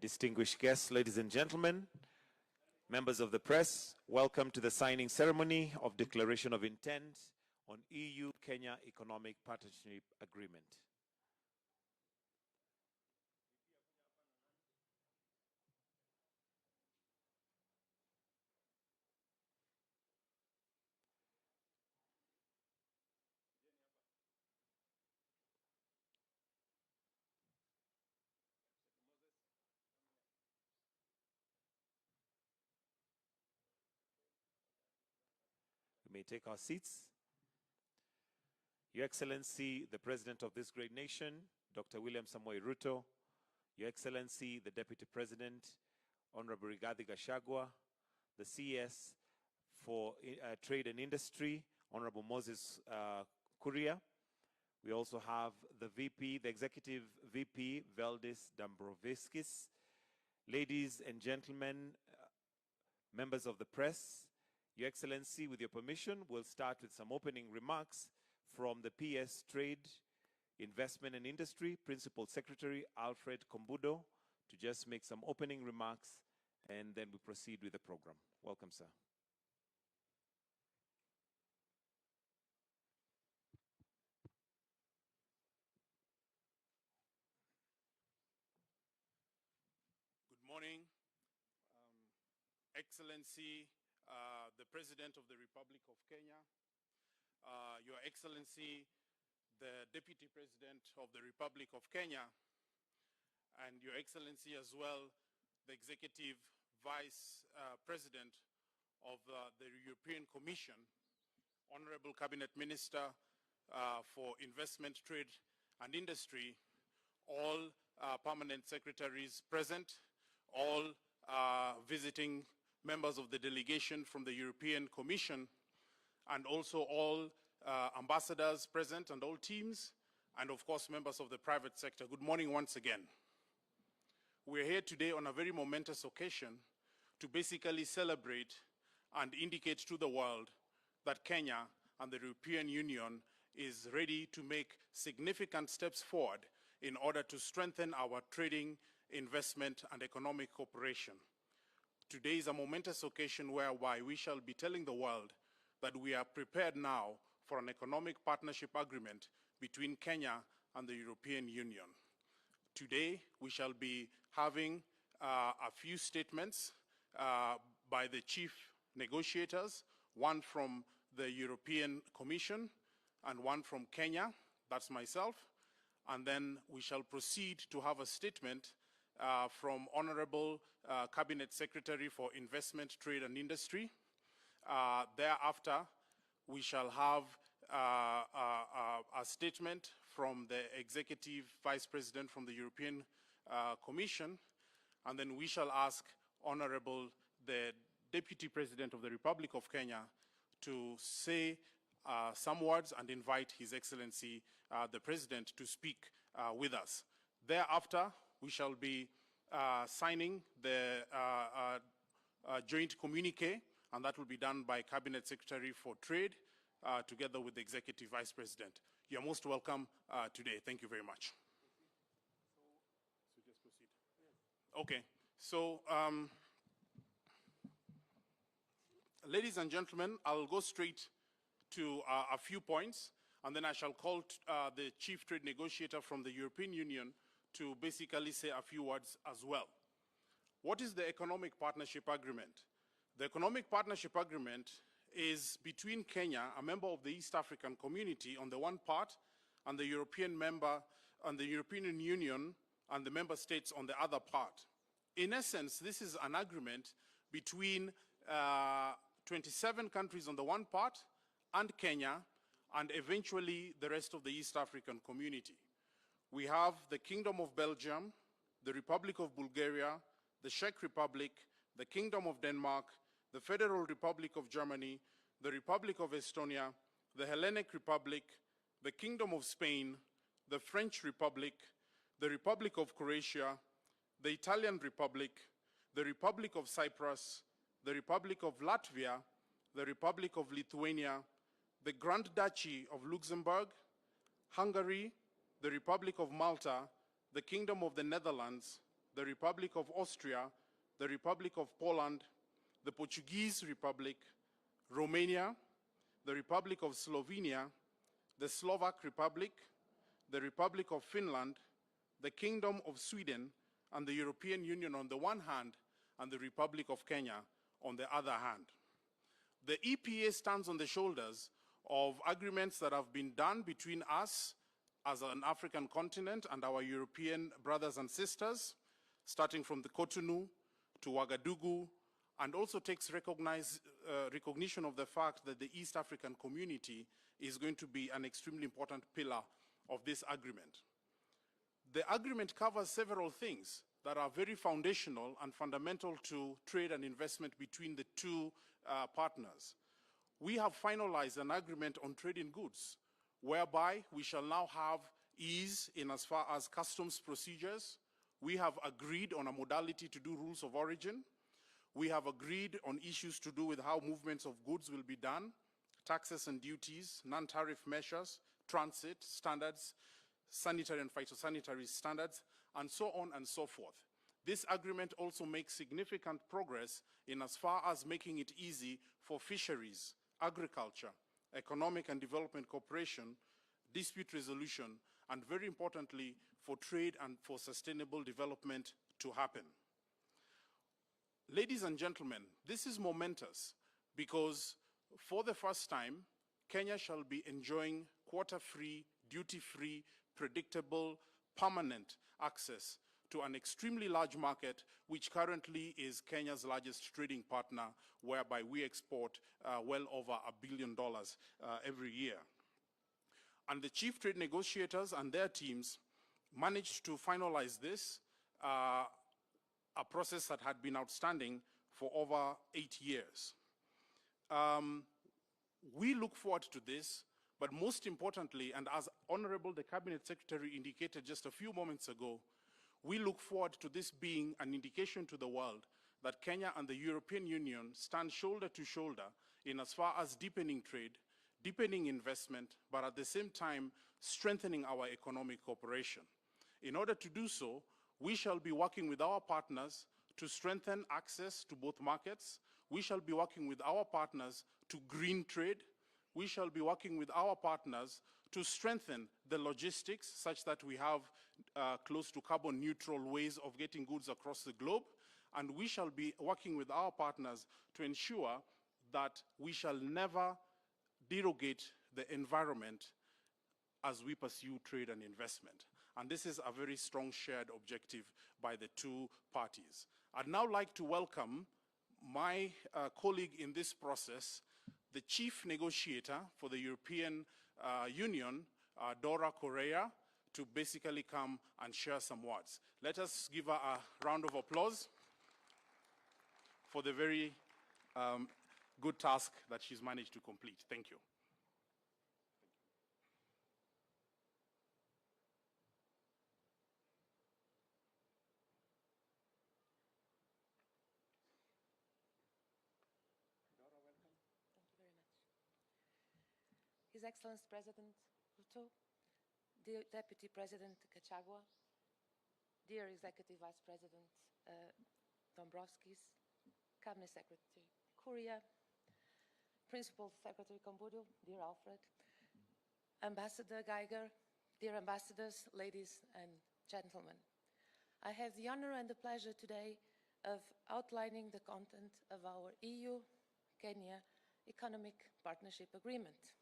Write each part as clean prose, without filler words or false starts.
distinguished guests, ladies and gentlemen, members of the press, welcome to the signing ceremony of Declaration of Intent on EU-Kenya Economic Partnership Agreement. We may take our seats. Your Excellency, the President of this great nation, Dr. William Samoei Ruto, Your Excellency, the Deputy President, Honorable Rigathi Gachagua, the CS for Trade and Industry, Honorable Moses Kuria. We also have the VP, the Executive VP, Valdis Dombrovskis. Ladies and gentlemen, members of the press, Your Excellency, with your permission, we'll start with some opening remarks from the PS Trade, Investment and Industry Principal Secretary Alfred Kombudo to just make some opening remarks, and then we proceed with the program. Welcome, sir. Good morning, Excellency, the President of the Republic of Kenya, Your Excellency, the Deputy President of the Republic of Kenya, and Your Excellency as well, the Executive Vice President of the European Commission, Honorable Cabinet Minister for Investment, Trade and Industry, all permanent secretaries present, all visiting members of the delegation from the European Commission, and also all ambassadors present and all teams, and of course members of the private sector. Good morning once again. We're here today on a very momentous occasion to basically celebrate and indicate to the world that Kenya and the European Union is ready to make significant steps forward in order to strengthen our trading, investment and economic cooperation. Today is a momentous occasion whereby we shall be telling the world that we are prepared now for an economic partnership agreement between Kenya and the European Union. Today, we shall be having a few statements by the chief negotiators, one from the European Commission and one from Kenya, that's myself, and then we shall proceed to have a statement from Honorable Cabinet Secretary for Investment, Trade and Industry. Thereafter, we shall have a statement from the Executive Vice President from the European Commission, and then we shall ask Honorable the Deputy President of the Republic of Kenya to say some words and invite His Excellency the President to speak with us. Thereafter, we shall be signing the joint communique, and that will be done by Cabinet Secretary for Trade together with the Executive Vice President. You're most welcome today. Thank you very much. So just proceed. Okay. So, ladies and gentlemen, I'll go straight to a few points, and then I shall call the Chief Trade Negotiator from the European Union to basically say a few words as well. What is the Economic Partnership Agreement? The Economic Partnership Agreement is between Kenya, a member of the East African Community on the one part, and the European member and the European Union and the member states on the other part. In essence, this is an agreement between 27 countries on the one part and Kenya, and eventually the rest of the East African Community. We have the Kingdom of Belgium, the Republic of Bulgaria, the Czech Republic, the Kingdom of Denmark, the Federal Republic of Germany, the Republic of Estonia, the Hellenic Republic, the Kingdom of Spain, the French Republic, the Republic of Croatia, the Italian Republic, the Republic of Cyprus, the Republic of Latvia, the Republic of Lithuania, the Grand Duchy of Luxembourg, Hungary, the Republic of Malta, the Kingdom of the Netherlands, the Republic of Austria, the Republic of Poland, the Portuguese Republic, Romania, the Republic of Slovenia, the Slovak Republic, the Republic of Finland, the Kingdom of Sweden, and the European Union on the one hand, and the Republic of Kenya on the other hand. The EPA stands on the shoulders of agreements that have been done between us as an African continent and our European brothers and sisters, starting from the Cotonou to Ouagadougou, and also takes recognition of the fact that the East African community is going to be an extremely important pillar of this agreement. The agreement covers several things that are very foundational and fundamental to trade and investment between the two partners. We have finalized an agreement on trade in goods, whereby we shall now have ease in as far as customs procedures. We have agreed on a modality to do rules of origin. We have agreed on issues to do with how movements of goods will be done, taxes and duties, non-tariff measures, transit standards, sanitary and phytosanitary standards, and so on and so forth. This agreement also makes significant progress in as far as making it easy for fisheries, agriculture, economic and development cooperation, dispute resolution, and very importantly, for trade and for sustainable development to happen. Ladies and gentlemen, this is momentous because for the first time, Kenya shall be enjoying quota-free, duty-free, predictable, permanent access to an extremely large market, which currently is Kenya's largest trading partner, whereby we export well over $1 billion every year. And the chief trade negotiators and their teams managed to finalize this, a process that had been outstanding for over 8 years. We look forward to this, but most importantly, and as Honorable the Cabinet Secretary indicated just a few moments ago, we look forward to this being an indication to the world that Kenya and the European Union stand shoulder to shoulder in as far as deepening trade, deepening investment, but at the same time, strengthening our economic cooperation. In order to do so, we shall be working with our partners to strengthen access to both markets. We shall be working with our partners to green trade. We shall be working with our partners to strengthen the logistics such that we have close to carbon neutral ways of getting goods across the globe. And we shall be working with our partners to ensure that we shall never derogate the environment as we pursue trade and investment. And this is a very strong shared objective by the two parties. I'd now like to welcome my colleague in this process, the chief negotiator for the European Union, Dora Correa, to basically come and share some words. Let us give her a round of applause for the very good task that she's managed to complete. Thank you. His Excellency President Ruto, dear Deputy President Gachagua, dear Executive Vice President Dombrovskis, Cabinet Secretary Kuria, Principal Secretary Kambudu, dear Alfred, Ambassador Geiger, dear ambassadors, ladies and gentlemen. I have the honor and the pleasure today of outlining the content of our EU-Kenya Economic Partnership Agreement.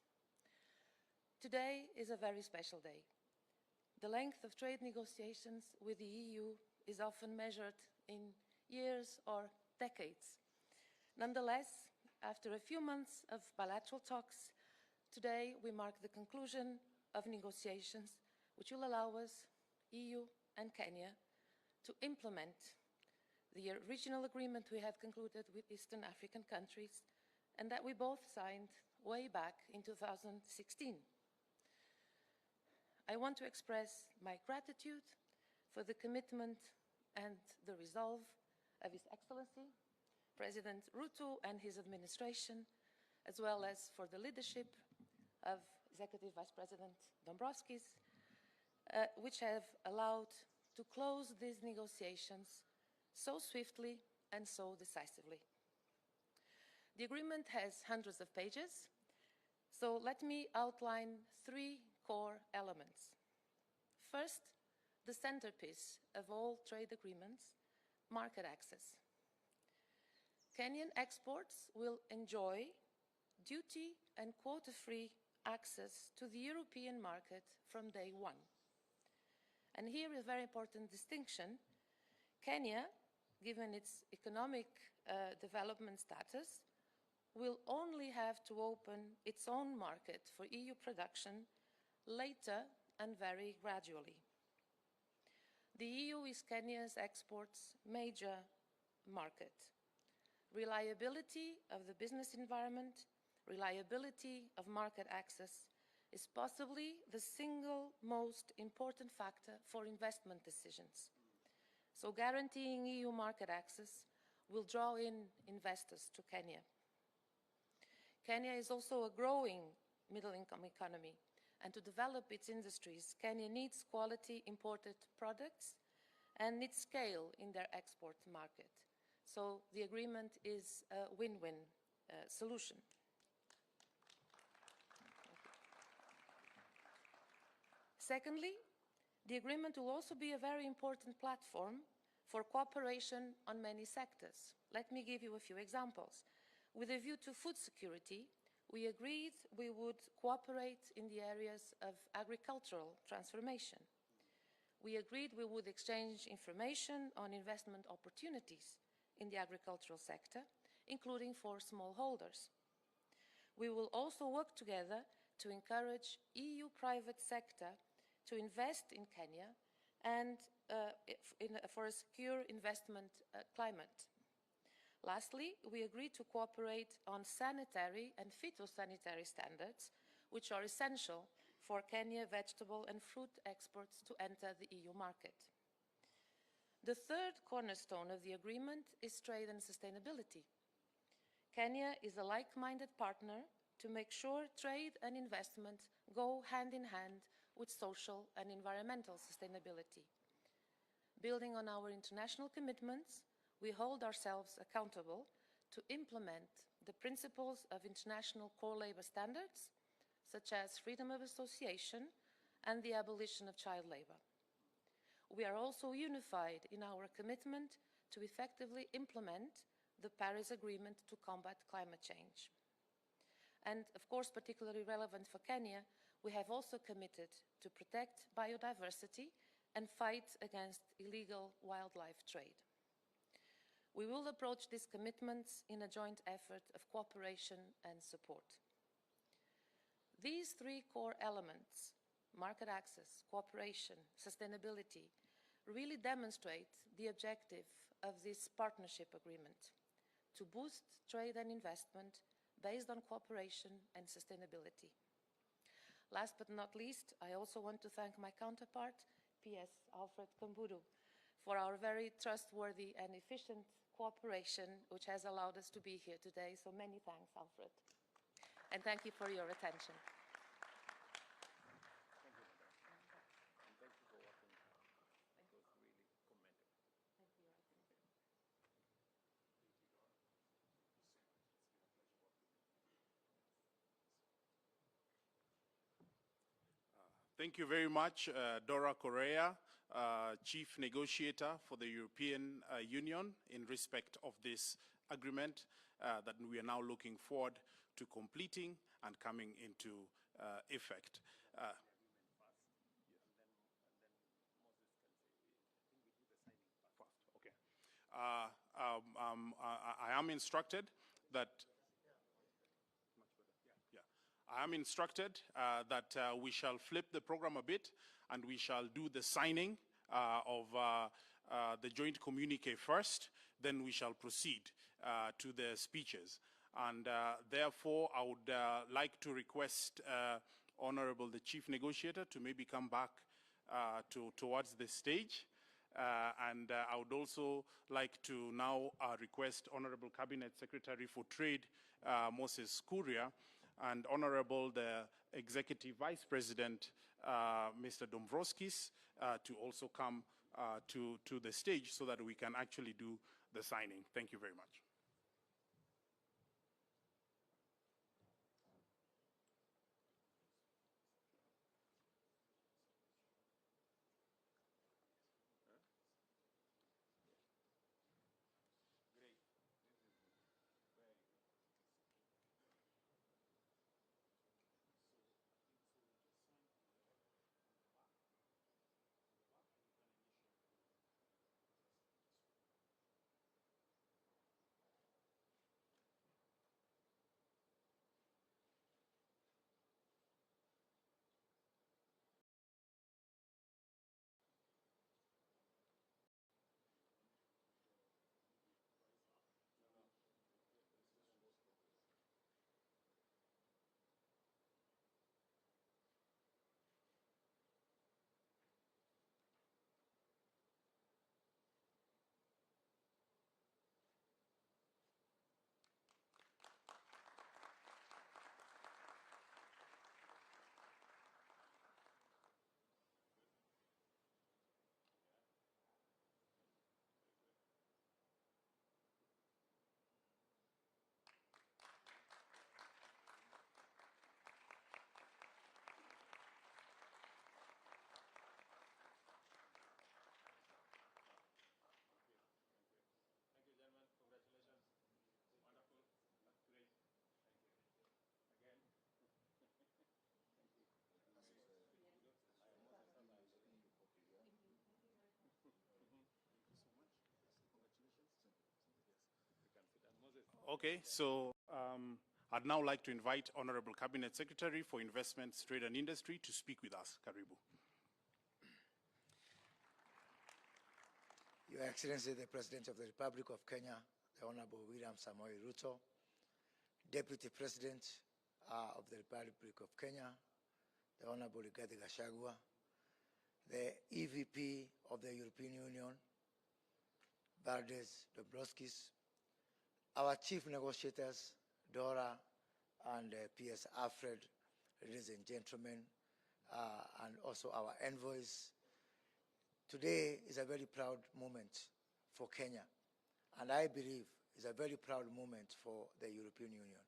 Today is a very special day. The length of trade negotiations with the EU is often measured in years or decades. Nonetheless, after a few months of bilateral talks, today we mark the conclusion of negotiations which will allow us, EU and Kenya, to implement the original agreement we had concluded with Eastern African countries and that we both signed way back in 2016. I want to express my gratitude for the commitment and the resolve of His Excellency, President Ruto and his administration, as well as for the leadership of Executive Vice President Dombrovskis, which have allowed to close these negotiations so swiftly and so decisively. The agreement has hundreds of pages, so let me outline 3 core elements. First, the centerpiece of all trade agreements, market access. Kenyan exports will enjoy duty and quota-free access to the European market from day one. And here is a very important distinction. Kenya, given its economic development status, will only have to open its own market for EU production later and very gradually. The EU is Kenya's exports' major market. Reliability of the business environment, reliability of market access is possibly the single most important factor for investment decisions. So guaranteeing EU market access will draw in investors to Kenya. Kenya is also a growing middle-income economy, and to develop its industries, Kenya needs quality imported products and needs scale in their export market. So the agreement is a win-win solution. Secondly, the agreement will also be a very important platform for cooperation on many sectors. Let me give you a few examples. With a view to food security, we agreed we would cooperate in the areas of agricultural transformation. We agreed we would exchange information on investment opportunities in the agricultural sector, including for smallholders. We will also work together to encourage EU private sector to invest in Kenya and for a secure investment climate. Lastly, we agreed to cooperate on sanitary and phytosanitary standards, which are essential for Kenya vegetable and fruit exports to enter the EU market. The third cornerstone of the agreement is trade and sustainability. Kenya is a like-minded partner to make sure trade and investment go hand in hand with social and environmental sustainability. Building on our international commitments, we hold ourselves accountable to implement the principles of international core labor standards, such as freedom of association and the abolition of child labor. We are also unified in our commitment to effectively implement the Paris Agreement to combat climate change. And of course, particularly relevant for Kenya, we have also committed to protect biodiversity and fight against illegal wildlife trade. We will approach these commitments in a joint effort of cooperation and support. These 3 core elements, market access, cooperation, sustainability, really demonstrate the objective of this partnership agreement: to boost trade and investment based on cooperation and sustainability. Last but not least, I also want to thank my counterpart, PS Alfred Kamburu, for our very trustworthy and efficient cooperation, which has allowed us to be here today. So many thanks, Alfred. And thank you for your attention. Thank you very much, Dora Correa, Chief Negotiator for the European Union in respect of this agreement that we are now looking forward to completing and coming into effect. I am instructed that we shall flip the program a bit and we shall do the signing of the joint communique first, then we shall proceed to the speeches. And therefore, I would like to request Honorable the Chief Negotiator to maybe come back towards the stage. And I would also like to now request Honorable Cabinet Secretary for Trade, Moses Kuria, and Honorable the Executive Vice President, Mr. Dombrovskis, to also come to the stage so that we can actually do the signing. Thank you very much. Okay, so I'd now like to invite Honorable Cabinet Secretary for Investments, Trade and Industry to speak with us. Karibu. Your Excellency, the President of the Republic of Kenya, the Honorable William Samoei Ruto, Deputy President of the Republic of Kenya, the Honorable Rigathi Gachagua, the EVP of the European Union, Valdis Dombrovskis, our chief negotiators, Dora and PS Alfred, ladies and gentlemen, and also our envoys. Today is a very proud moment for Kenya, and I believe is a very proud moment for the European Union.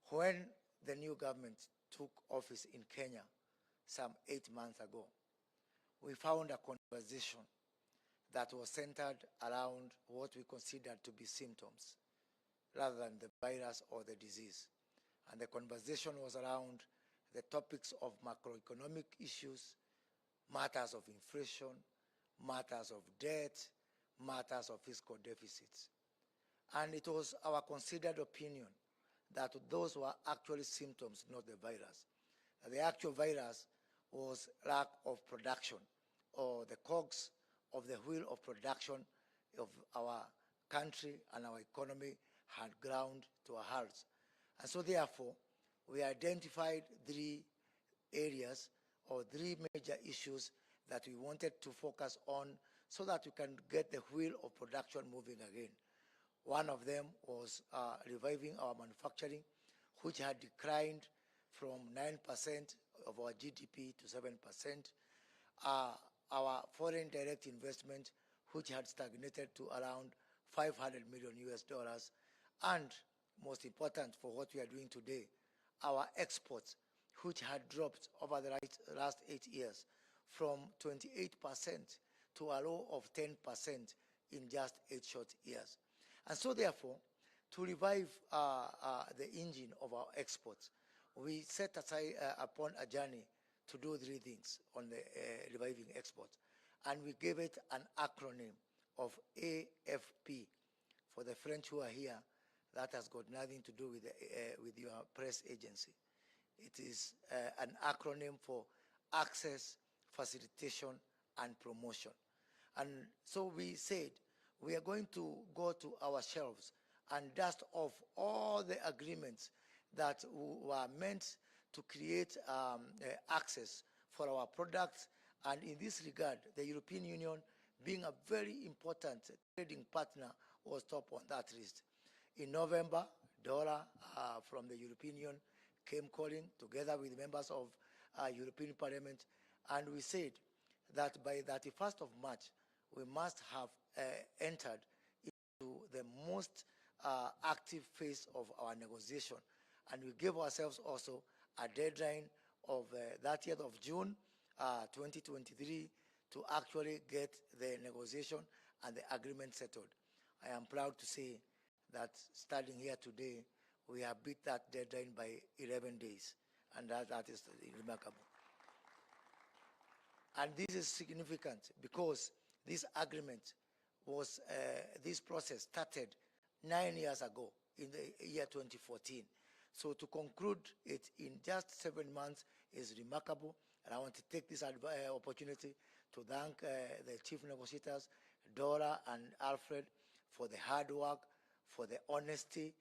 When the new government took office in Kenya some 8 months ago, we found a conversation that was centered around what we considered to be symptoms rather than the virus or the disease. And the conversation was around the topics of macroeconomic issues, matters of inflation, matters of debt, matters of fiscal deficits. And it was our considered opinion that those were actually symptoms, not the virus. The actual virus was lack of production, or the cogs of the wheel of production of our country and our economy had ground to a halt. And so therefore, we identified 3 areas or 3 major issues that we wanted to focus on so that we can get the wheel of production moving again. One of them was reviving our manufacturing, which had declined from 9% of our GDP to 7%. Our foreign direct investment, which had stagnated to around $500 million US, and most important for what we are doing today, our exports, which had dropped over the last 8 years from 28% to a low of 10% in just 8 short years. And so therefore, to revive the engine of our exports, we set aside upon a journey to do 3 things on the reviving exports. And we gave it an acronym of AFP. For the French who are here, that has got nothing to do with your press agency. It is an acronym for access, facilitation, and promotion. And so we said, we are going to go to our shelves and dust off all the agreements that were meant to create access for our products. And in this regard, the European Union, being a very important trading partner, was top on that list. In November, Dora from the European Union came calling together with members of European Parliament, and we said that by 31st of March, we must have entered into the most active phase of our negotiation. And we gave ourselves also a deadline of 30th of June 2023 to actually get the negotiation and the agreement settled. I am proud to say that starting here today, we have beat that deadline by 11 days, and that is remarkable. And this is significant because this agreement was, this process started 9 years ago in the year 2014. So to conclude it in just 7 months is remarkable. And I want to take this opportunity to thank the chief negotiators, Dora and Alfred, for the hard work, for the honesty.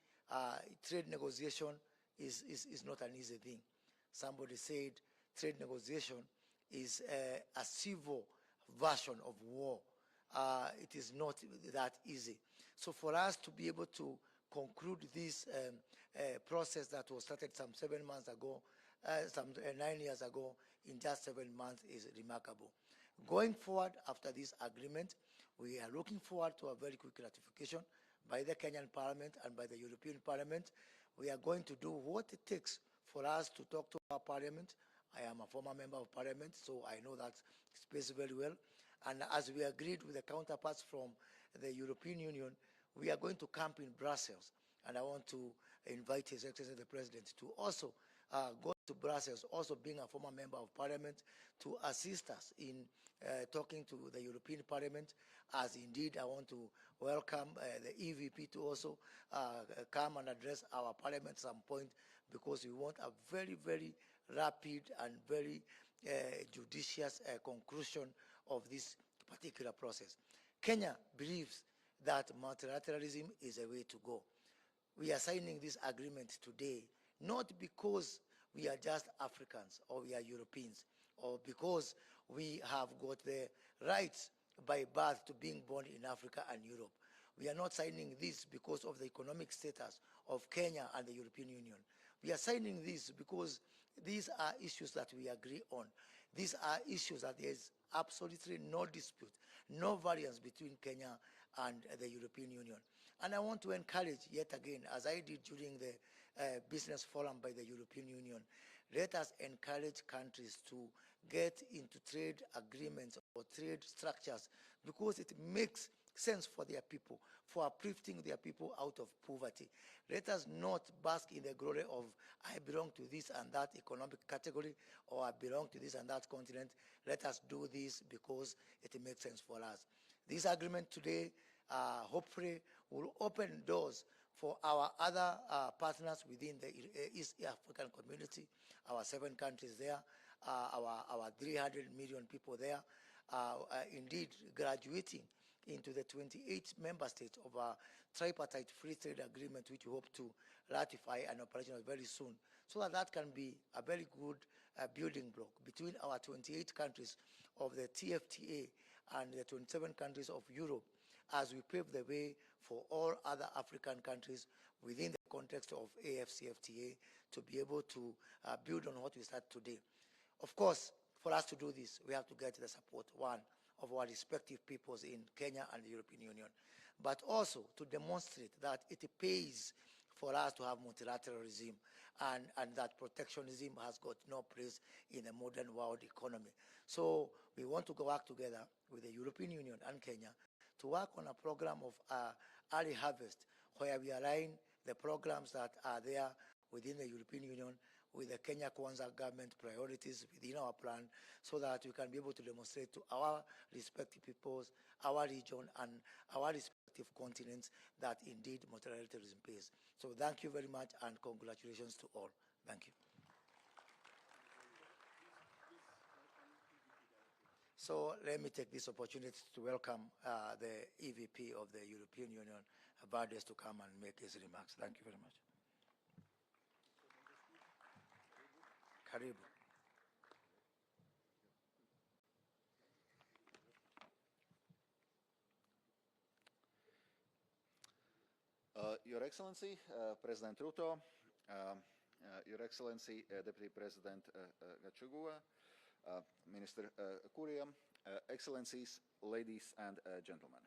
Trade negotiation is not an easy thing. Somebody said trade negotiation is a civil version of war. It is not that easy. So for us to be able to conclude this process that was started some 7 months ago, 9 years ago, in just 7 months is remarkable. Going forward after this agreement, we are looking forward to a very quick ratification by the Kenyan Parliament and by the European Parliament. We are going to do what it takes for us to talk to our Parliament. I am a former member of Parliament, so I know that space very well. And as we agreed with the counterparts from the European Union, we are going to camp in Brussels. And I want to invite His Excellency the President to also go to Brussels, also being a former member of Parliament, to assist us in talking to the European Parliament, as indeed I want to welcome the EVP to also come and address our Parliament at some point, because we want a very, very rapid and very judicious conclusion of this particular process. Kenya believes that multilateralism is a way to go. We are signing this agreement today, not because we are just Africans or we are Europeans, or because we have got the rights by birth to being born in Africa and Europe. We are not signing this because of the economic status of Kenya and the European Union. We are signing this because these are issues that we agree on. These are issues that there is absolutely no dispute, no variance between Kenya and the European Union. And I want to encourage, yet again, as I did during the business forum by the European Union, let us encourage countries to get into trade agreements or trade structures, because it makes sense for their people, for uplifting their people out of poverty. Let us not bask in the glory of I belong to this and that economic category, or I belong to this and that continent. Let us do this because it makes sense for us. This agreement today hopefully will open doors for our other partners within the East African community, our 7 countries there, our 300 million people there, indeed graduating into the 28 member states of a tripartite free trade agreement, which we hope to ratify and operational very soon, so that that can be a very good building block between our 28 countries of the TFTA and the 27 countries of Europe, as we pave the way for all other African countries within the context of AFCFTA to be able to build on what we start today. Of course, for us to do this, we have to get the support, one, of our respective peoples in Kenya and the European Union, but also to demonstrate that it pays for us to have multilateralism and that protectionism has got no place in the modern world economy. So we want to work together with the European Union and Kenya to work on a program of early harvest, where we align the programs that are there within the European Union with the Kenya Kwanza government priorities within our plan, so that we can be able to demonstrate to our respective peoples, our region, and our respective continents that indeed multilateralism pays. So thank you very much, and congratulations to all. Thank you. So let me take this opportunity to welcome the EVP of the European Union, Bardes, to come and make his remarks. Thank you very much. Karibu. Your Excellency, President Ruto, Your Excellency, Deputy President Gachagua, Minister Kuria, Excellencies, ladies and gentlemen.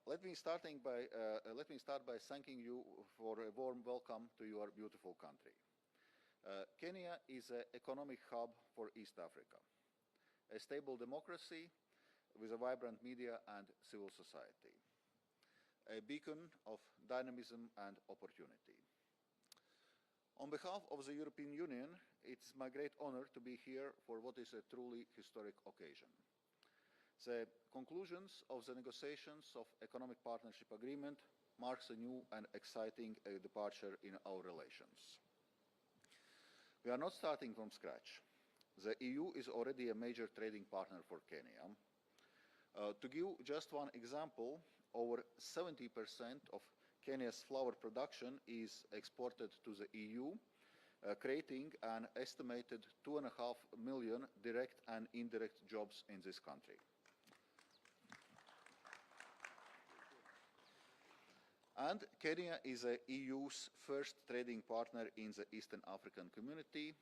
Let me start by thanking you for a warm welcome to your beautiful country. Kenya is an economic hub for East Africa, a stable democracy with a vibrant media and civil society, a beacon of dynamism and opportunity. On behalf of the European Union, it's my great honor to be here for what is a truly historic occasion. The conclusions of the negotiations of Economic Partnership Agreement marks a new and exciting departure in our relations. We are not starting from scratch. The EU is already a major trading partner for Kenya. To give just one example, over 70% of Kenya's flour production is exported to the EU, creating an estimated 2.5 million direct and indirect jobs in this country. And Kenya is the EU's first trading partner in the Eastern African community.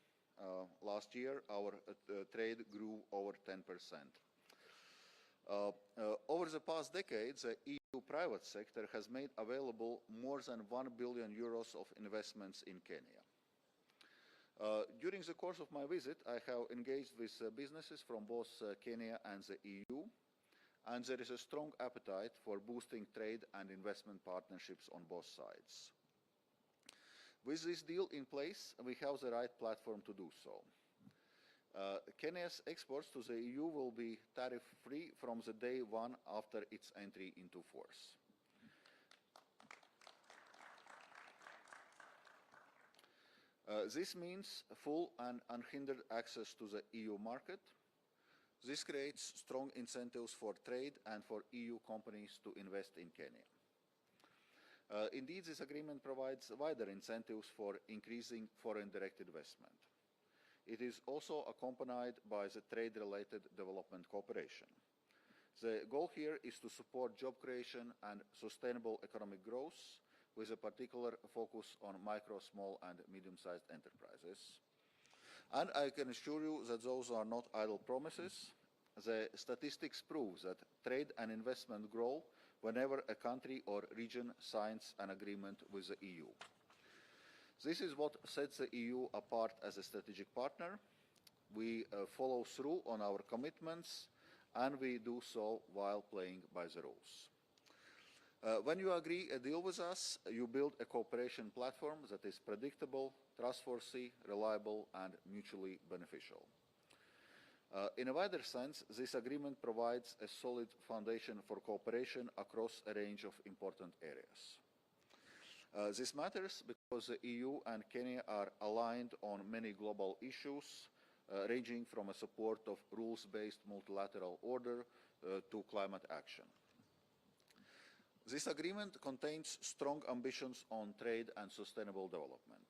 Last year, our trade grew over 10%. Over the past decades, the EU private sector has made available more than 1 billion euros of investments in Kenya. During the course of my visit, I have engaged with businesses from both Kenya and the EU, and there is a strong appetite for boosting trade and investment partnerships on both sides. With this deal in place, we have the right platform to do so. Kenya's exports to the EU will be tariff-free from the day one after its entry into force. This means full and unhindered access to the EU market. This creates strong incentives for trade and for EU companies to invest in Kenya. Indeed, this agreement provides wider incentives for increasing foreign direct investment. It is also accompanied by the trade-related development cooperation. The goal here is to support job creation and sustainable economic growth, with a particular focus on micro, small, and medium-sized enterprises. And I can assure you that those are not idle promises. The statistics prove that trade and investment grow whenever a country or region signs an agreement with the EU. This is what sets the EU apart as a strategic partner. We follow through on our commitments, and we do so while playing by the rules. When you agree a deal with us, you build a cooperation platform that is predictable, trustworthy, reliable, and mutually beneficial. In a wider sense, this agreement provides a solid foundation for cooperation across a range of important areas. This matters because the EU and Kenya are aligned on many global issues, ranging from a support of rules-based multilateral order to climate action. This agreement contains strong ambitions on trade and sustainable development.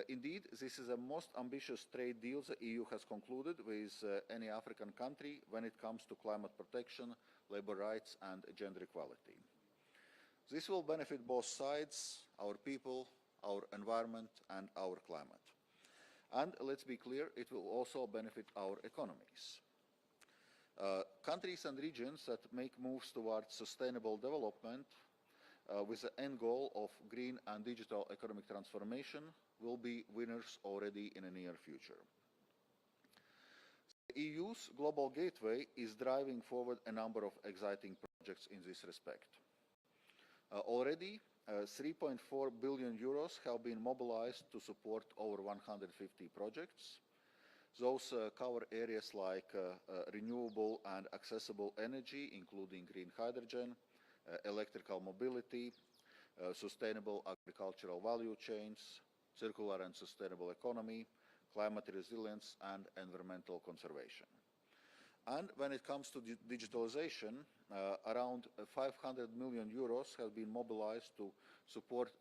Indeed, this is the most ambitious trade deal the EU has concluded with any African country when it comes to climate protection, labor rights, and gender equality. This will benefit both sides, our people, our environment, and our climate. And let's be clear, it will also benefit our economies. Countries and regions that make moves towards sustainable development with the end goal of green and digital economic transformation will be winners already in the near future. The EU's Global Gateway is driving forward a number of exciting projects in this respect. Already, 3.4 billion euros have been mobilized to support over 150 projects. Those cover areas like renewable and accessible energy, including green hydrogen, electrical mobility, sustainable agricultural value chains, circular and sustainable economy, climate resilience, and environmental conservation. And when it comes to digitalization, around 500 million euros have been mobilized to support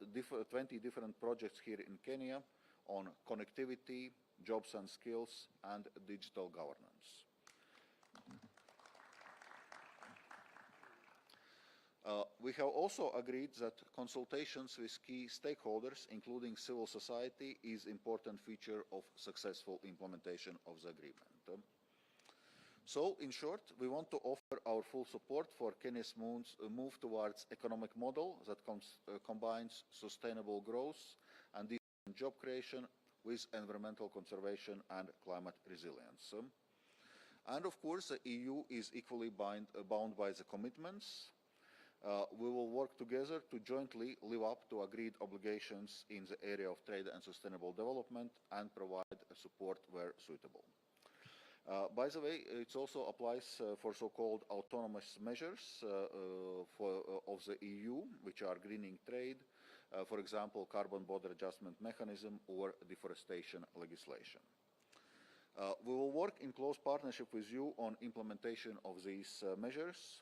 20 different projects here in Kenya on connectivity, jobs and skills, and digital governance. We have also agreed that consultations with key stakeholders, including civil society, is an important feature of successful implementation of the agreement. So, in short, we want to offer our full support for Kenya's move towards economic model that combines sustainable growth and job creation with environmental conservation and climate resilience. And of course, the EU is equally bound by the commitments. We will work together to jointly live up to agreed obligations in the area of trade and sustainable development and provide support where suitable. By the way, it also applies for so-called autonomous measures of the EU, which are greening trade, for example, carbon border adjustment mechanism or deforestation legislation. We will work in close partnership with you on implementation of these measures.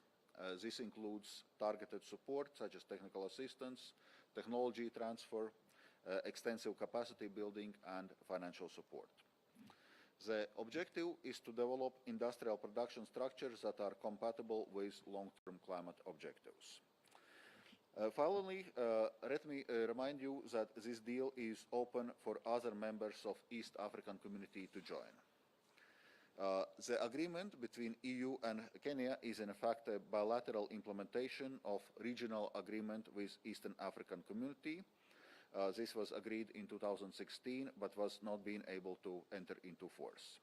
This includes targeted support, such as technical assistance, technology transfer, extensive capacity building, and financial support. The objective is to develop industrial production structures that are compatible with long-term climate objectives. Finally, let me remind you that this deal is open for other members of East African Community to join. The agreement between EU and Kenya is in fact a bilateral implementation of regional agreement with Eastern African Community. This was agreed in 2016, but was not being able to enter into force.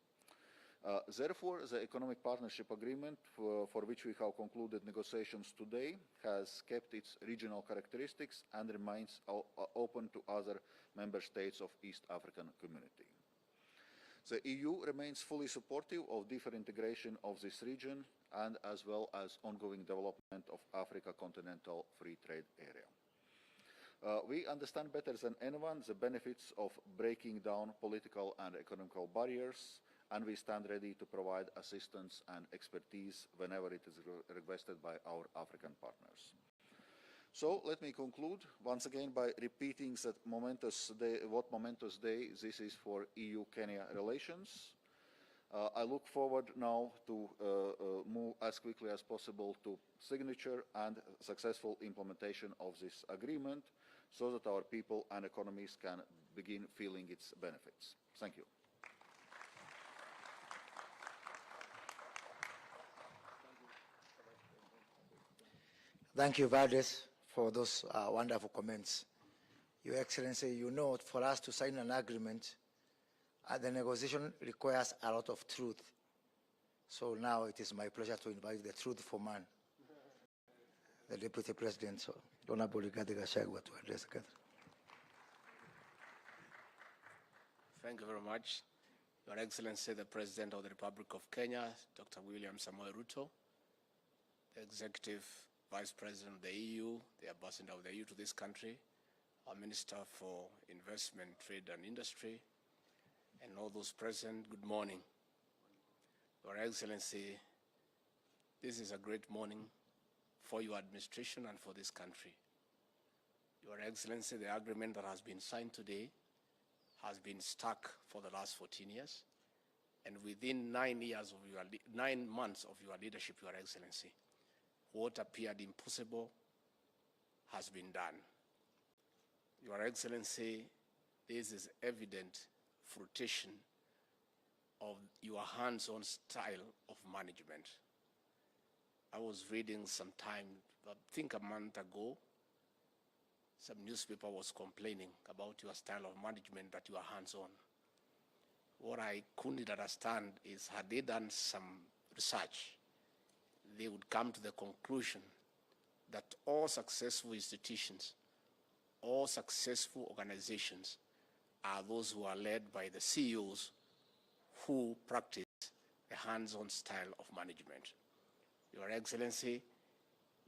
Therefore, the Economic Partnership Agreement, for which we have concluded negotiations today, has kept its regional characteristics and remains open to other member states of East African Community. The EU remains fully supportive of deeper integration of this region and as well as ongoing development of Africa Continental Free Trade Area. We understand better than anyone the benefits of breaking down political and economical barriers, and we stand ready to provide assistance and expertise whenever it is requested by our African partners. So let me conclude once again by repeating that what momentous day this is for EU-Kenya relations. I look forward now to move as quickly as possible to signature and successful implementation of this agreement so that our people and economies can begin feeling its benefits. Thank you. Thank you, Valdez, for those wonderful comments. Your Excellency, you know, for us to sign an agreement, the negotiation requires a lot of truth. So now it is my pleasure to invite the truthful man, the Deputy President, Honorable Rigathi Gachagua, to address the country. Thank you very much. Your Excellency, the President of the Republic of Kenya, Dr. William Samoei Ruto, the Executive Vice President of the EU, the Ambassador of the EU to this country, our Minister for Investment, Trade and Industry, and all those present, good morning. Your Excellency, this is a great morning for your administration and for this country. Your Excellency, the agreement that has been signed today has been stuck for the last 14 years, and within 9 months of your leadership, Your Excellency, what appeared impossible has been done. Your Excellency, this is evident fruition of your hands-on style of management. I was reading sometime, I think a month ago, some newspaper was complaining about your style of management, that you are hands-on. What I couldn't understand is, had they done some research, they would come to the conclusion that all successful institutions, all successful organizations are those who are led by the CEOs who practice the hands-on style of management. Your Excellency,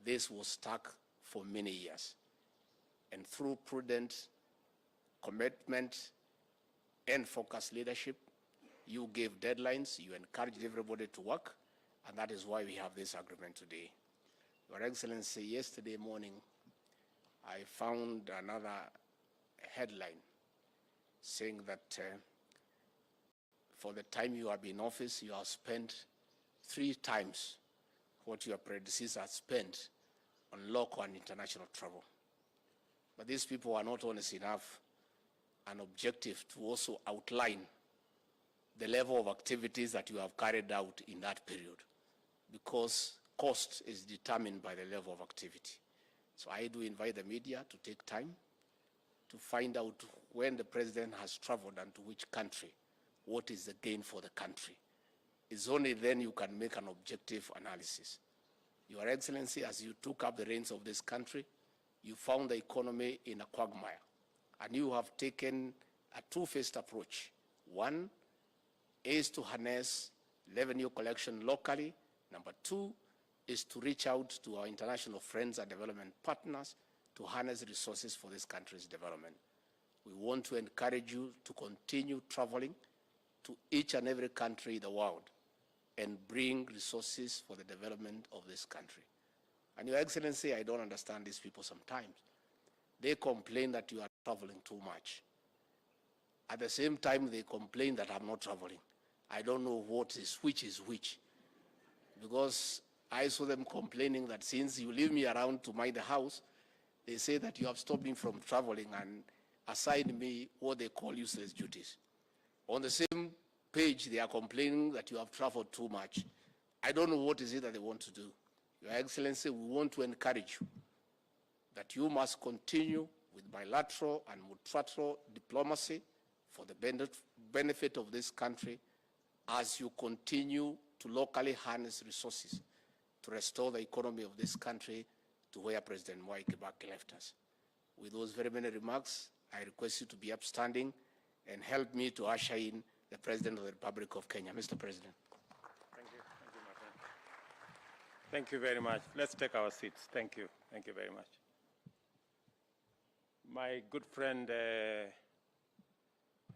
this was stuck for many years. And through prudent commitment and focused leadership, you gave deadlines, you encouraged everybody to work, and that is why we have this agreement today. Your Excellency, yesterday morning, I found another headline saying that for the time you have been in office, you have spent 3 times what your predecessor spent on local and international travel. But these people are not honest enough and objective to also outline the level of activities that you have carried out in that period, because cost is determined by the level of activity. So I do invite the media to take time to find out when the president has traveled and to which country, what is the gain for the country. It's only then you can make an objective analysis. Your Excellency, as you took up the reins of this country, you found the economy in a quagmire, and you have taken a two-phased approach. One is to harness revenue collection locally. Number two is to reach out to our international friends and development partners to harness resources for this country's development. We want to encourage you to continue traveling to each and every country in the world and bring resources for the development of this country. And Your Excellency, I don't understand these people sometimes. They complain that you are traveling too much. At the same time, they complain that I'm not traveling. I don't know which is which. Because I saw them complaining that since you leave me around to mind the house, they say that you have stopped me from traveling and assigned me what they call useless duties. On the same page, they are complaining that you have traveled too much. I don't know what is it that they want to do. Your Excellency, we want to encourage you that you must continue with bilateral and multilateral diplomacy for the benefit of this country as you continue to locally harness resources to restore the economy of this country to where President Mwai Kibaki left us. With those very many remarks, I request you to be upstanding and help me to usher in the President of the Republic of Kenya. Mr. President. Thank you, my friend. Thank you very much. Let's take our seats. Thank you very much. My good friend,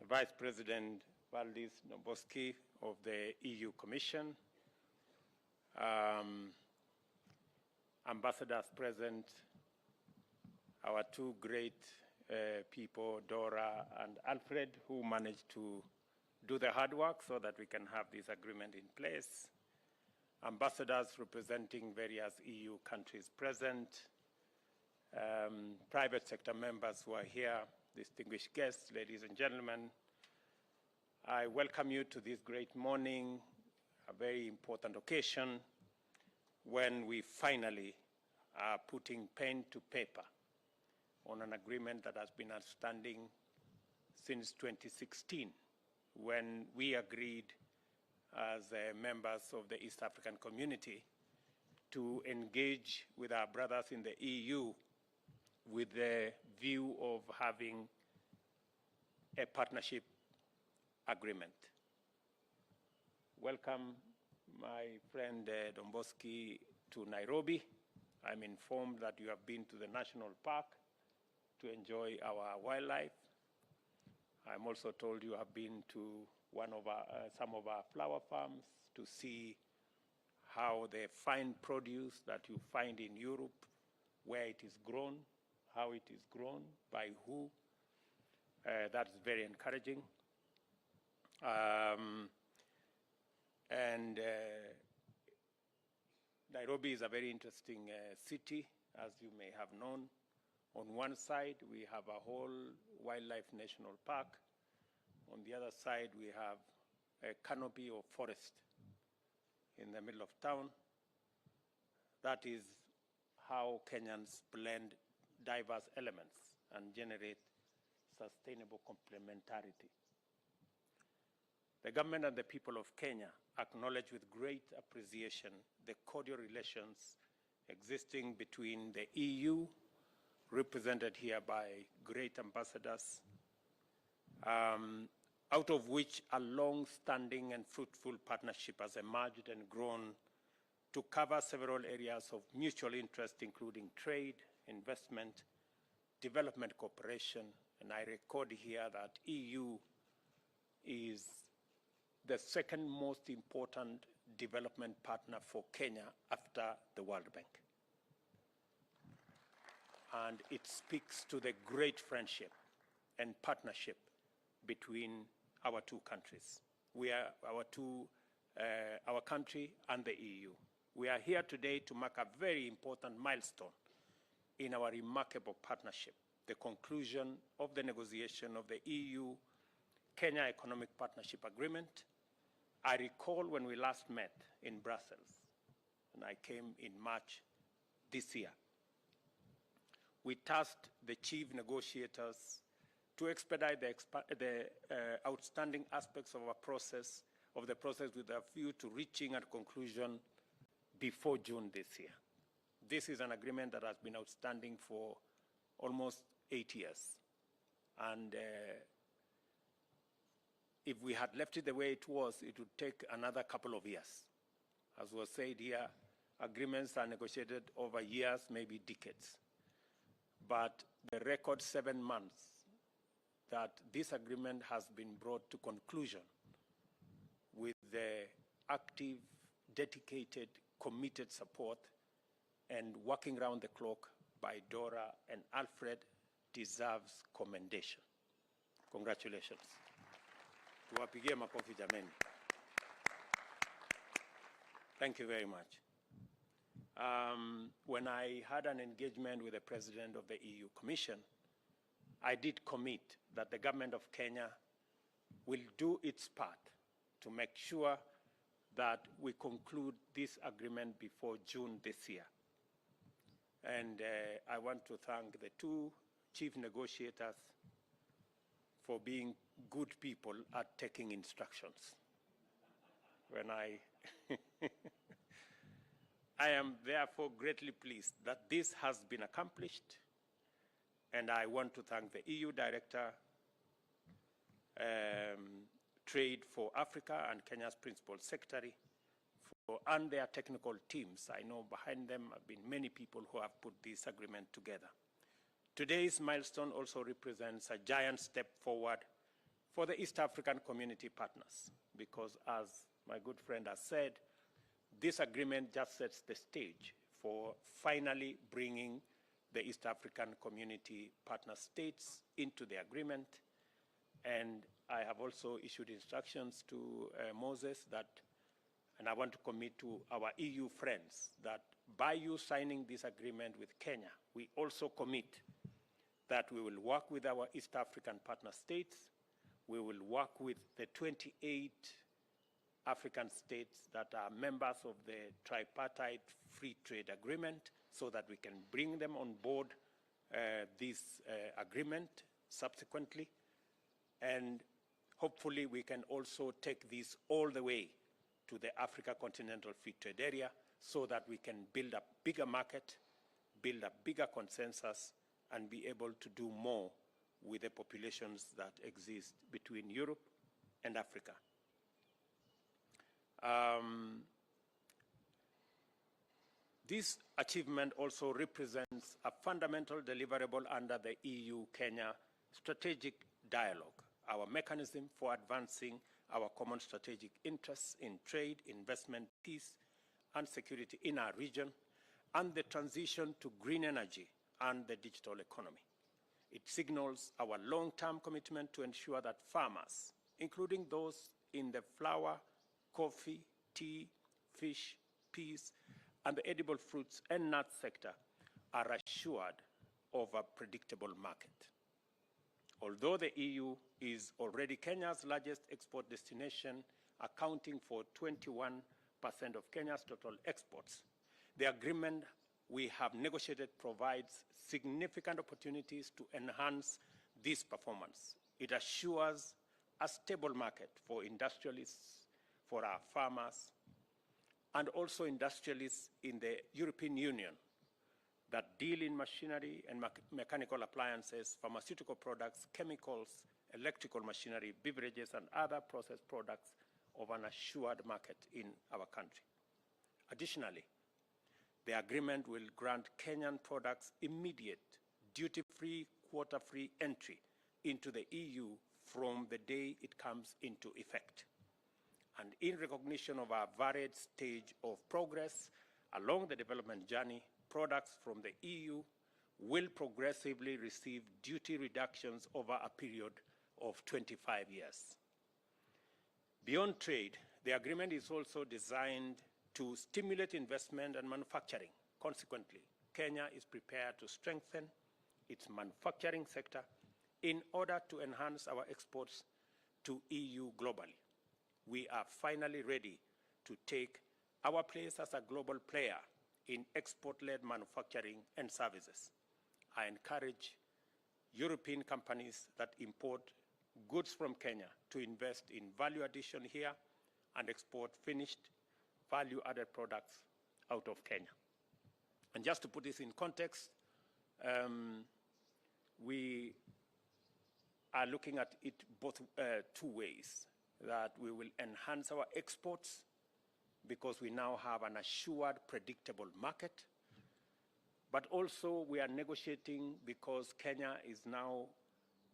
Vice President Valdis Dombrovskis of the EU Commission, ambassadors present, our two great people, Dora and Alfred, who managed to do the hard work so that we can have this agreement in place, ambassadors representing various EU countries present, private sector members who are here, distinguished guests, ladies and gentlemen. I welcome you to this great morning, a very important occasion when we finally are putting pen to paper on an agreement that has been outstanding since 2016, when we agreed as members of the East African community to engage with our brothers in the EU with the view of having a partnership agreement. Welcome, my friend Dombrovskis, to Nairobi. I'm informed that you have been to the national park to enjoy our wildlife. I'm also told you have been to some of our flower farms to see how the fine produce that you find in Europe, where it is grown, how it is grown, by who. That's very encouraging. Nairobi is a very interesting city, as you may have known. On one side, we have a whole wildlife national park. On the other side, we have a canopy of forest in the middle of town. That is how Kenyans blend diverse elements and generate sustainable complementarity. The government and the people of Kenya acknowledge with great appreciation the cordial relations existing between the EU, represented here by great ambassadors, out of which a long-standing and fruitful partnership has emerged and grown to cover several areas of mutual interest, including trade, investment, development cooperation. And I record here that EU is the second most important development partner for Kenya after the World Bank. And it speaks to the great friendship and partnership between our two countries. We are our country and the EU. We are here today to mark a very important milestone in our remarkable partnership, the conclusion of the negotiation of the EU Kenya Economic Partnership Agreement. I recall when we last met in Brussels, and I came in March this year. We tasked the chief negotiators to expedite the outstanding aspects of the process with a view to reaching a conclusion before June this year. This is an agreement that has been outstanding for almost 8 years. And if we had left it the way it was, it would take another couple of years. As was said here, agreements are negotiated over years, maybe decades. But the record 7 months that this agreement has been brought to conclusion with the active, dedicated, committed support and working round the clock by Dora and Alfred deserves commendation. Congratulations. Tuwapigie makofi jameni. Thank you very much. When I had an engagement with the President of the EU Commission, I did commit that the government of Kenya will do its part to make sure that we conclude this agreement before June this year. And I want to thank the two chief negotiators for being good people at taking instructions. When I am therefore greatly pleased that this has been accomplished, and I want to thank the EU Director, Trade for Africa and Kenya's Principal Secretary and their technical teams. I know behind them have been many people who have put this agreement together. Today's milestone also represents a giant step forward for the East African community partners, because as my good friend has said, this agreement just sets the stage for finally bringing the East African community partner states into the agreement. And I have also issued instructions to Moses that, and I want to commit to our EU friends, that by you signing this agreement with Kenya, we also commit that we will work with our East African partner states, we will work with the 28 African states that are members of the tripartite free trade agreement, so that we can bring them on board this agreement subsequently. And hopefully we can also take this all the way to the Africa Continental Free Trade Area, so that we can build a bigger market, build a bigger consensus, and be able to do more with the populations that exist between Europe and Africa. This achievement also represents a fundamental deliverable under the EU-Kenya strategic dialogue, our mechanism for advancing our common strategic interests in trade, investment, peace, and security in our region, and the transition to green energy and the digital economy. It signals our long-term commitment to ensure that farmers, including those in the flower, coffee, tea, fish, peas, and the edible fruits and nuts sector, are assured of a predictable market. Although the EU is already Kenya's largest export destination, accounting for 21% of Kenya's total exports, the agreement we have negotiated provides significant opportunities to enhance this performance. It assures a stable market for industrialists, for our farmers, and also industrialists in the European Union that deal in machinery and mechanical appliances, pharmaceutical products, chemicals, electrical machinery, beverages, and other processed products of an assured market in our country. Additionally, the agreement will grant Kenyan products immediate duty-free, quota-free entry into the EU from the day it comes into effect. And in recognition of our varied stage of progress along the development journey, products from the EU will progressively receive duty reductions over a period of 25 years. Beyond trade, the agreement is also designed to stimulate investment and manufacturing. Consequently, Kenya is prepared to strengthen its manufacturing sector in order to enhance our exports to EU globally. We are finally ready to take our place as a global player in export-led manufacturing and services. I encourage European companies that import goods from Kenya to invest in value addition here and export finished value-added products out of Kenya. And just to put this in context, we are looking at it both two ways, that we will enhance our exports because we now have an assured, predictable market, but also we are negotiating because Kenya is now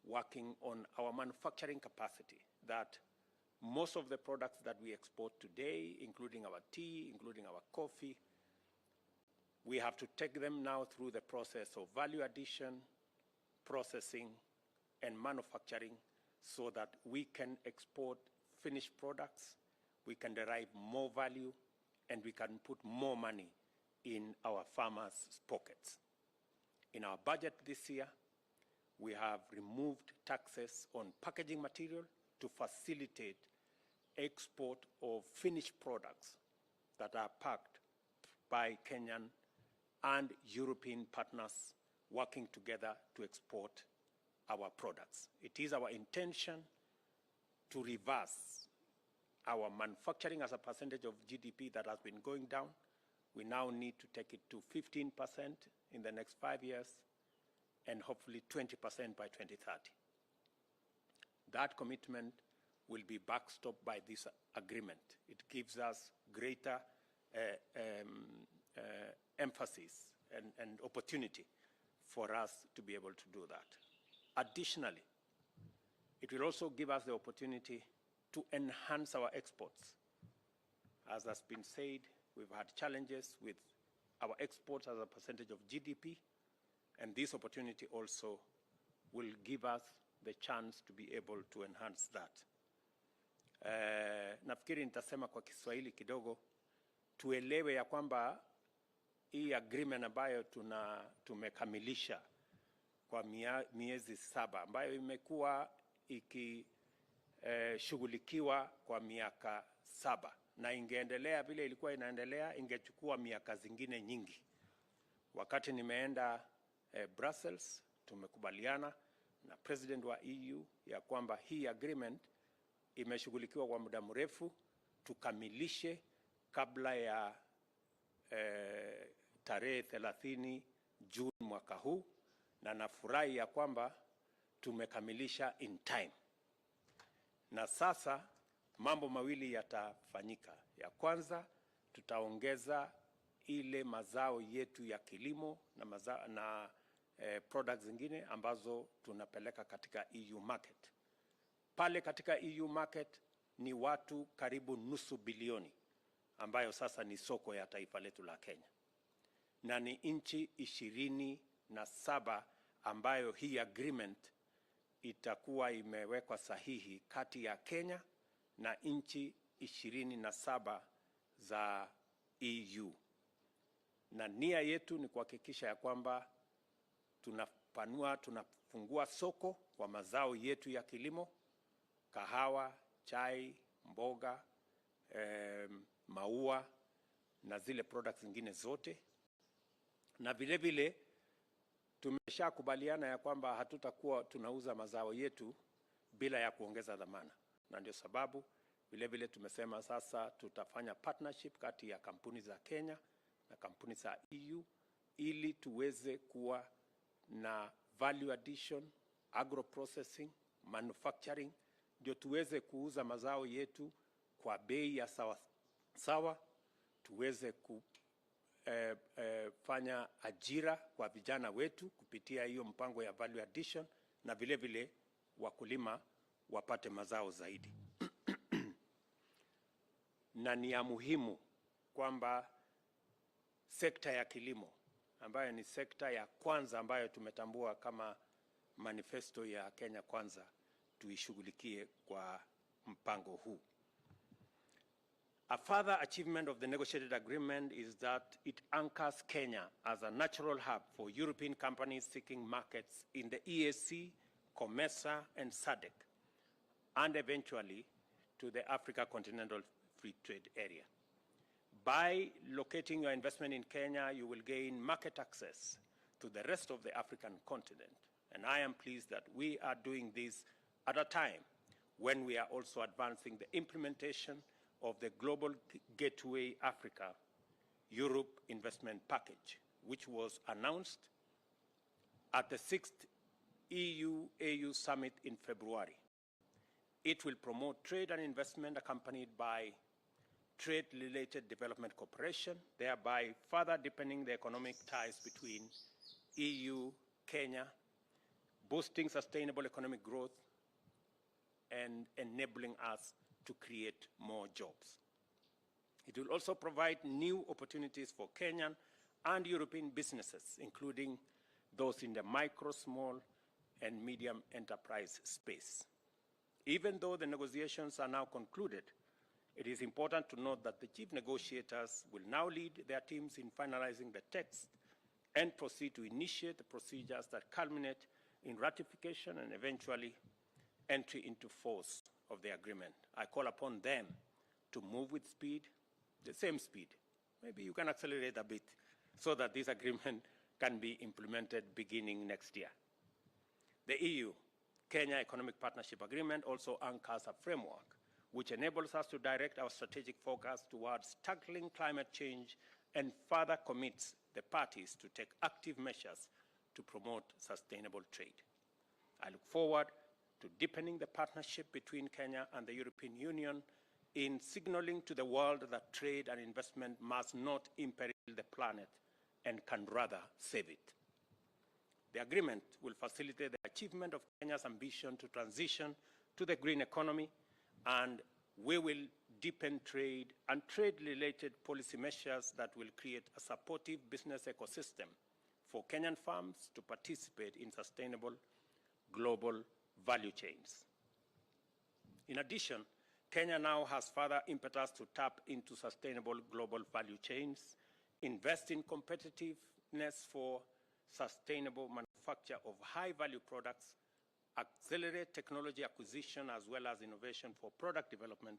working on our manufacturing capacity, that most of the products that we export today, including our tea, including our coffee, we have to take them now through the process of value addition, processing, and manufacturing so that we can export finished products, we can derive more value, and we can put more money in our farmers' pockets. In our budget this year, we have removed taxes on packaging material to facilitate export of finished products that are packed by Kenyan and European partners working together to export our products. It is our intention to reverse our manufacturing as a percentage of GDP that has been going down. We now need to take it to 15% in the next 5 years and hopefully 20% by 2030. That commitment will be backstopped by this agreement. It gives us greater emphasis and opportunity for us to be able to do that. Additionally, it will also give us the opportunity to enhance our exports. As has been said, we've had challenges with our exports as a percentage of GDP, and this opportunity also will give us the chance to be able to enhance that. Nafikiri nitasema kwa Kiswahili kidogo, tuelewe ya kwamba hii agreement ambayo tumekamilisha kwa miezi 7 ambayo imekuwa ikishughulikiwa kwa miaka 7 na ingeendelea vile ilikuwa inaendelea, ingechukua miaka zingine nyingi. Wakati nimeenda Brussels, tumekubaliana na president wa EU ya kwamba hii agreement imeshughulikiwa kwa muda mrefu, tukamilishe kabla ya tarehe 30 Juni mwaka huu, na nafurahi ya kwamba tumekamilisha in time. Na sasa mambo mawili yatafanyika. Ya kwanza, tutaongeza ile mazao yetu ya kilimo na products zingine ambazo tunapeleka katika EU market. Pale katika EU market ni watu karibu nusu bilioni ambayo sasa ni soko ya taifa letu la Kenya. Na ni nchi 27 ambayo hii agreement itakuwa imewekwa sahihi kati ya Kenya na nchi 27 za EU. Na nia yetu ni kuhakikisha ya kwamba tunafungua soko kwa mazao yetu ya kilimo, kahawa, chai, mboga, maua na zile products zingine zote. Na vile vile tumeshakubaliana ya kwamba hatutakuwa tunauza mazao yetu bila ya kuongeza dhamana. Na ndio sababu vile vile tumesema sasa tutafanya partnership kati ya kampuni za Kenya na kampuni za EU ili tuweze kuwa na value addition, agro processing, manufacturing, ndio tuweze kuuza mazao yetu kwa bei ya sawa, tuweze kufanya ajira kwa vijana wetu kupitia hiyo mpango ya value addition, na vile vile wakulima wapate mazao zaidi. Na ni ya muhimu kwamba sekta ya kilimo ambayo ni sekta ya kwanza ambayo tumetambua kama manifesto ya Kenya Kwanza, tuishughulikie kwa mpango huu. A further achievement of the negotiated agreement is that it anchors Kenya as a natural hub for European companies seeking markets in the EAC, COMESA, and SADC, and eventually to the Africa Continental Free Trade Area. By locating your investment in Kenya, you will gain market access to the rest of the African continent. And I am pleased that we are doing this at a time when we are also advancing the implementation of the Global Gateway Africa Europe Investment Package, which was announced at the 6th EU-AU Summit in February. It will promote trade and investment accompanied by trade-related development cooperation, thereby further deepening the economic ties between EU, Kenya, boosting sustainable economic growth, and enabling us to create more jobs. It will also provide new opportunities for Kenyan and European businesses, including those in the micro, small, and medium enterprise space. Even though the negotiations are now concluded, it is important to note that the chief negotiators will now lead their teams in finalizing the text and proceed to initiate the procedures that culminate in ratification and eventually entry into force of the agreement. I call upon them to move with speed, the same speed. Maybe you can accelerate a bit so that this agreement can be implemented beginning next year. The EU-Kenya Economic Partnership Agreement also anchors a framework which enables us to direct our strategic focus towards tackling climate change and further commits the parties to take active measures to promote sustainable trade. I look forward to deepening the partnership between Kenya and the European Union in signaling to the world that trade and investment must not imperil the planet and can rather save it. The agreement will facilitate the achievement of Kenya's ambition to transition to the green economy, and we will deepen trade and trade-related policy measures that will create a supportive business ecosystem for Kenyan firms to participate in sustainable global value chains. In addition, Kenya now has further impetus to tap into sustainable global value chains, invest in competitiveness for sustainable manufacture of high-value products, accelerate technology acquisition as well as innovation for product development,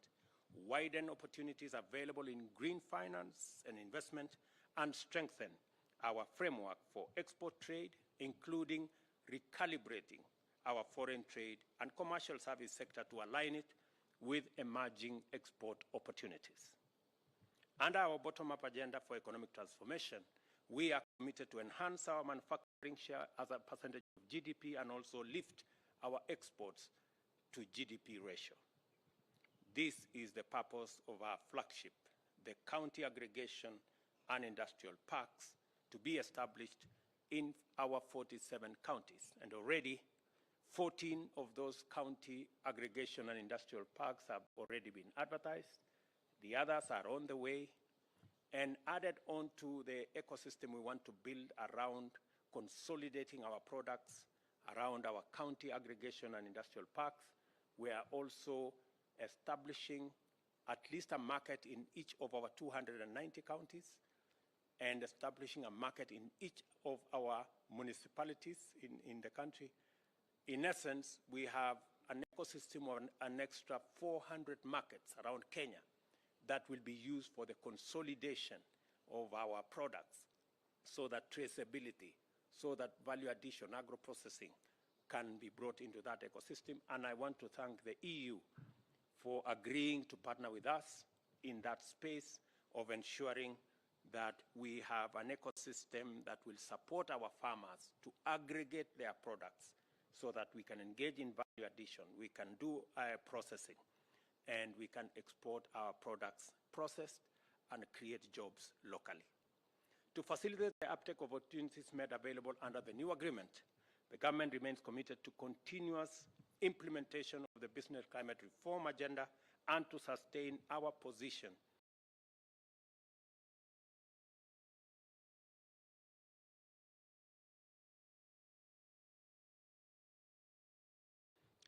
widen opportunities available in green finance and investment, and strengthen our framework for export trade, including recalibrating our foreign trade and commercial service sector to align it with emerging export opportunities. Under our bottom-up agenda for economic transformation, we are committed to enhance our manufacturing share as a percentage of GDP and also lift our exports to GDP ratio. This is the purpose of our flagship, the county aggregation and industrial parks, to be established in our 47 counties. And already 14 of those county aggregation and industrial parks have already been advertised. The others are on the way. And added on to the ecosystem we want to build around consolidating our products around our county aggregation and industrial parks, we are also establishing at least a market in each of our 290 counties and establishing a market in each of our municipalities in the country. In essence, we have an ecosystem of an extra 400 markets around Kenya that will be used for the consolidation of our products so that traceability, so that value addition, agro-processing can be brought into that ecosystem. And I want to thank the EU for agreeing to partner with us in that space of ensuring that we have an ecosystem that will support our farmers to aggregate their products so that we can engage in value addition, we can do processing, and we can export our products processed and create jobs locally. To facilitate the uptake of opportunities made available under the new agreement, the government remains committed to continuous implementation of the business climate reform agenda and to sustain our position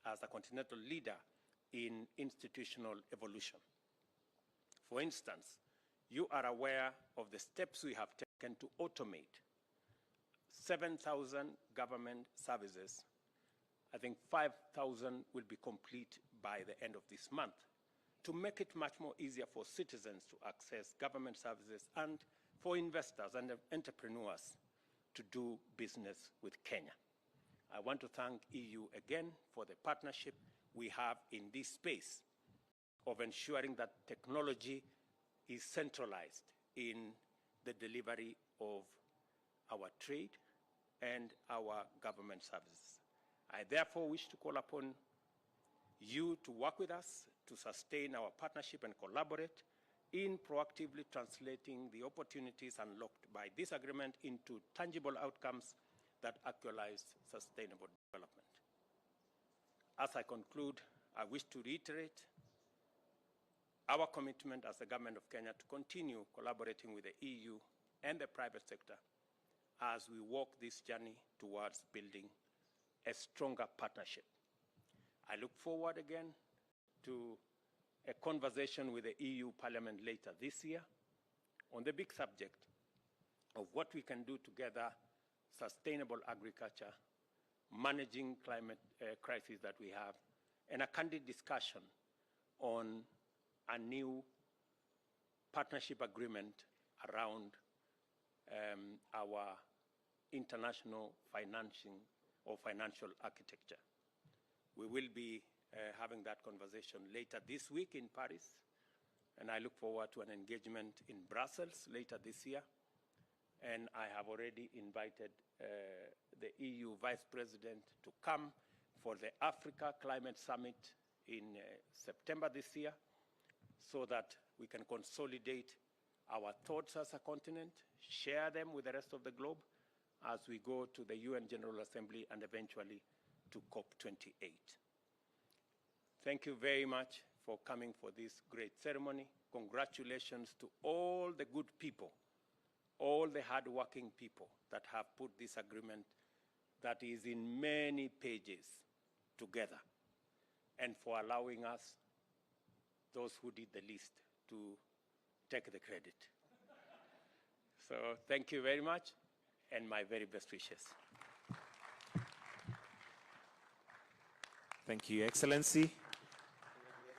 as a continental leader in institutional evolution. For instance, you are aware of the steps we have taken to automate 7,000 government services. I think 5,000 will be complete by the end of this month to make it much more easier for citizens to access government services and for investors and entrepreneurs to do business with Kenya. I want to thank EU again for the partnership we have in this space of ensuring that technology is centralized in the delivery of our trade and our government services. I therefore wish to call upon you to work with us to sustain our partnership and collaborate in proactively translating the opportunities unlocked by this agreement into tangible outcomes that actualize sustainable development. As I conclude, I wish to reiterate our commitment as the government of Kenya to continue collaborating with the EU and the private sector as we walk this journey towards building a stronger partnership. I look forward again to a conversation with the EU Parliament later this year on the big subject of what we can do together: sustainable agriculture, managing climate crisis that we have, and a candid discussion on a new partnership agreement around our international financing or financial architecture. We will be having that conversation later this week in Paris, and I look forward to an engagement in Brussels later this year. And I have already invited the EU Vice President to come for the Africa Climate Summit in September this year, so that we can consolidate our thoughts as a continent, share them with the rest of the globe as we go to the UN General Assembly and eventually to COP28. Thank you very much for coming for this great ceremony. Congratulations to all the good people, all the hardworking people that have put this agreement that is in many pages together, and for allowing us, those who did the least, to take the credit. So thank you very much, and my very best wishes. Thank you, Excellency.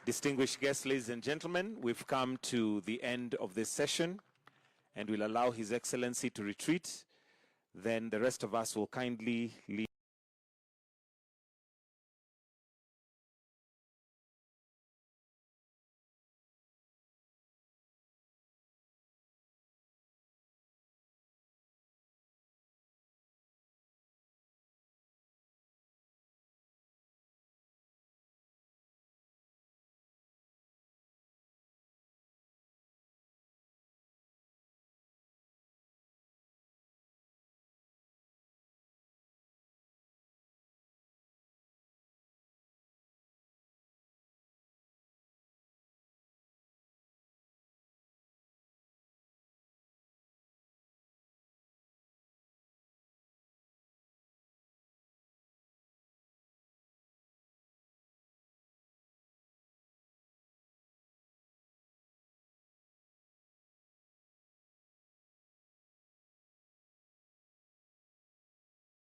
Distinguished guests, ladies and gentlemen, we've come to the end of this session, and we'll allow His Excellency to retreat. Then the rest of us will kindly leave.